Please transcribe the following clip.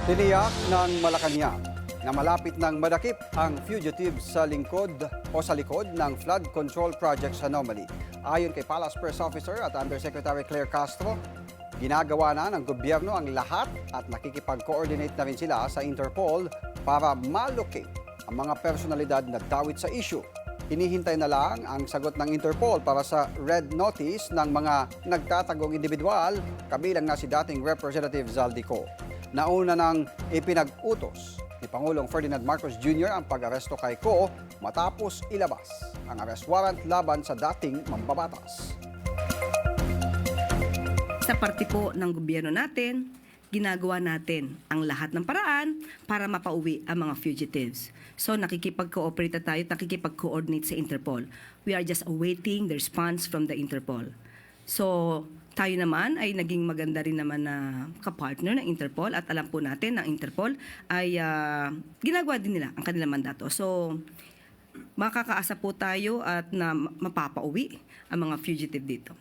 Tiniyak ng Malacanang na malapit ng madakip ang fugitive sa lingkod o sa likod ng flood control project sa Anomaly. Ayon kay Palace Press Officer at Undersecretary Claire Castro, ginagawa na ng gobyerno ang lahat at nakikipag-coordinate na rin sila sa Interpol para malocate ang mga personalidad na dawit sa issue. Hinihintay na lang ang sagot ng Interpol para sa red notice ng mga nagtatagong individual, kabilang na si dating Representative Zaldico. Nauna nang ipinag-utos ni Pangulong Ferdinand Marcos Jr. ang pag-aresto kay Ko matapos ilabas ang arrest warrant laban sa dating mambabatas. Sa parte po ng gobyerno natin, ginagawa natin ang lahat ng paraan para mapauwi ang mga fugitives. So nakikipag-cooperate tayo, nakikipag-coordinate sa Interpol. We are just awaiting the response from the Interpol. So tayo naman ay naging maganda rin naman na kapartner ng Interpol at alam po natin na Interpol ay ginagawa din nila ang kanilang mandato. So makakaasa po tayo at na mapapauwi ang mga fugitive dito.